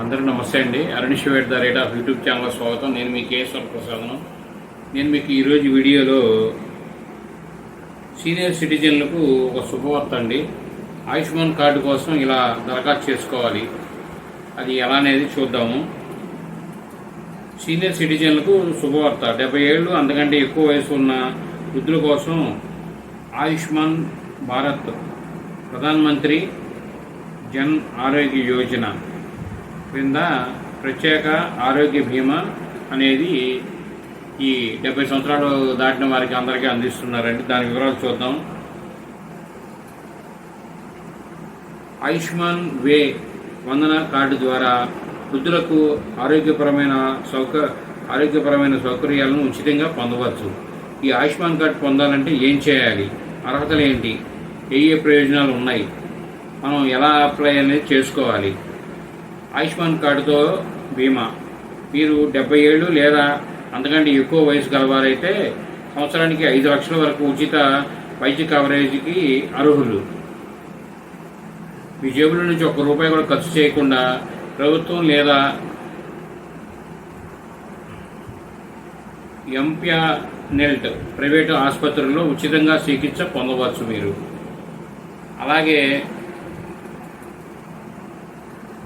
అందరూ నమస్తే అండి. Arunish the rate of YouTube channel స్వాగతం. నేను మీ కేఎస్ఆర్ ప్రసాదను. నేను మీకు ఈరోజు వీడియోలో సీనియర్ సిటిజన్లకు ఒక శుభవార్త అండి. ఆయుష్మాన్ కార్డు కోసం ఇలా దరఖాస్తు చేసుకోవాలి. అది ఎలా అనేది చూద్దాము. సీనియర్ సిటిజన్లకు శుభవార్త. 70 ఏళ్ళు అంతకంటే ఎక్కువ వయసు ఉన్న వృద్ధుల కోసం ఆయుష్మాన్ భారత్ ప్రధానమంత్రి జన్ ఆరోగ్య యోజన క్రింద ప్రత్యేక ఆరోగ్య బీమా అనేది ఈ 70 సంవత్సరాలు దాటిన వారికి అందరికీ అందిస్తున్నారండి. దాని వివరాలు చూద్దాం. ఆయుష్మాన్ వే వందన కార్డు ద్వారా వృద్ధులకు ఆరోగ్యపరమైన సౌకర్యాలను ఉచితంగా పొందవచ్చు. ఈ ఆయుష్మాన్ కార్డు పొందాలంటే ఏం చేయాలి, అర్హతలు ఏంటి, ఏ ప్రయోజనాలు ఉన్నాయి, మనం ఎలా అప్లై అనేది చేసుకోవాలి. ఆయుష్మాన్ కార్డుతో బీమా. మీరు 70 ఏళ్ళు లేదా అంతకంటే ఎక్కువ వయసు గలవారైతే సంవత్సరానికి 5 లక్షల వరకు ఉచిత వైద్య కవరేజీకి అర్హులు. మీ జేబుల నుంచి ₹1 కూడా ఖర్చు చేయకుండా ప్రభుత్వం లేదా ఎంప్యానెల్డ్ ప్రైవేటు ఆసుపత్రుల్లో ఉచితంగా చికిత్స పొందవచ్చు మీరు. అలాగే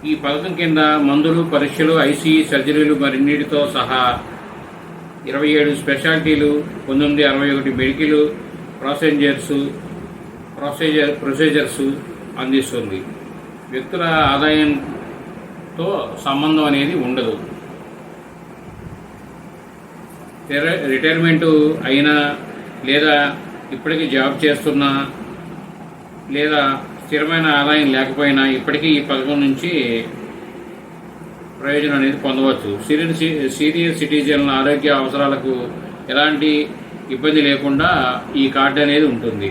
ఈ పథకం కింద మందులు, పరీక్షలు, ఐసీయూ సర్జరీలు మరిన్నిటితో సహా 27 స్పెషాలిటీలు, 961 మెడికల్ ప్రొసీజర్స్ అందిస్తుంది. వ్యక్తుల ఆదాయంతో సంబంధం అనేది ఉండదు. రిటైర్మెంటు అయినా లేదా ఇప్పటికీ జాబ్ చేస్తున్నా లేదా స్థిరమైన ఆదాయం లేకపోయినా ఇప్పటికీ ఈ పథకం నుంచి ప్రయోజనం అనేది పొందవచ్చు. సీనియర్ సిటిజన్ల ఆరోగ్య అవసరాలకు ఎలాంటి ఇబ్బంది లేకుండా ఈ కార్డు అనేది ఉంటుంది.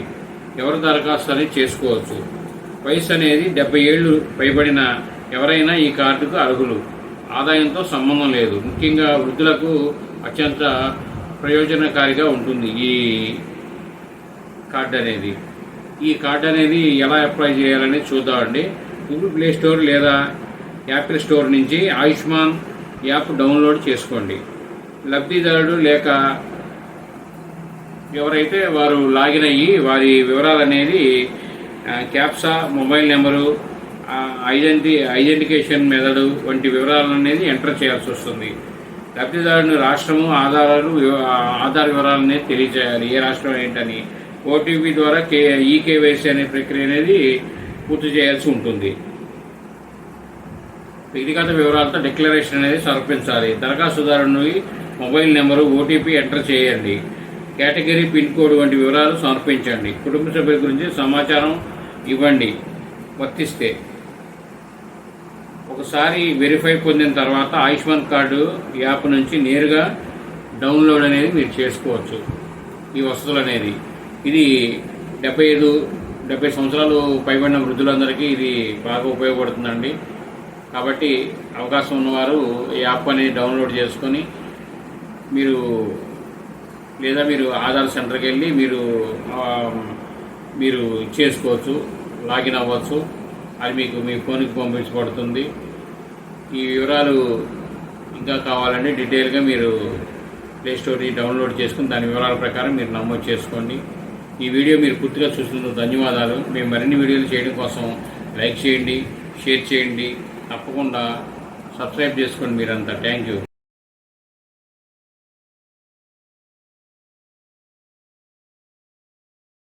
ఎవరు దరఖాస్తు అనేది చేసుకోవచ్చు. వయసు అనేది 70 ఏళ్ళు పైబడిన ఎవరైనా ఈ కార్డుకు అర్హులు. ఆదాయంతో సంబంధం లేదు. ముఖ్యంగా వృద్ధులకు అత్యంత ప్రయోజనకారిగా ఉంటుంది ఈ కార్డు అనేది. ఈ కార్డు అనేది ఎలా అప్లై చేయాలని చూద్దామండి. గూగుల్ ప్లే స్టోర్ లేదా యాపిల్ స్టోర్ నుంచి ఆయుష్మాన్ యాప్ డౌన్లోడ్ చేసుకోండి. లబ్ధిదారుడు లేక ఎవరైతే వారు లాగిన్ అయ్యి వారి వివరాలు అనేది క్యాప్సా, మొబైల్ నెంబరు, ఐడెంటిఫికేషన్ మెథడు వంటి వివరాలు అనేది ఎంటర్ చేయాల్సి వస్తుంది. లబ్ధిదారుని రాష్ట్రము, ఆధార్ వివరాలు అనేది తెలియజేయాలి. ఏ రాష్ట్రం ఏంటని. ఓటీపీ ద్వారా ఈకేవైసీ అనే ప్రక్రియ అనేది పూర్తి చేయాల్సి ఉంటుంది. వ్యక్తిగత వివరాలతో డిక్లరేషన్ అనేది సమర్పించాలి. దరఖాస్తుదారుని మొబైల్ నెంబరు, ఓటీపీ ఎంటర్ చేయండి. కేటగిరీ, పిన్ కోడ్ వంటి వివరాలు సమర్పించండి. కుటుంబ సభ్యుల గురించి సమాచారం ఇవ్వండి. వర్తిస్తే ఒకసారి వెరిఫై పొందిన తర్వాత ఆయుష్మాన్ కార్డు యాప్ నుంచి నేరుగా డౌన్లోడ్ అనేది మీరు చేసుకోవచ్చు. ఈ వసతులు అనేది ఇది 70 సంవత్సరాలు పైబడిన వృద్ధులందరికీ ఇది బాగా ఉపయోగపడుతుందండి. కాబట్టి అవకాశం ఉన్నవారు ఈ యాప్ అనేది డౌన్లోడ్ చేసుకొని మీరు ఆధార్ సెంటర్కి వెళ్ళి మీరు చేసుకోవచ్చు, లాగిన్ అవ్వచ్చు. అది మీకు మీ ఫోన్కి పంపించబడుతుంది. ఈ వివరాలు ఇంకా కావాలంటే డీటెయిల్గా మీరు ప్లే స్టోర్ని డౌన్లోడ్ చేసుకుని దాని వివరాల ప్రకారం మీరు నమోదు చేసుకోండి. ఈ వీడియో మీరు పూర్తిగా చూసినందుకు ధన్యవాదాలు. మేము మరిన్ని వీడియోలు చేయడం కోసం లైక్ చేయండి, షేర్ చేయండి, తప్పకుండా సబ్స్క్రైబ్ చేసుకోండి మీరంతా. Thank you.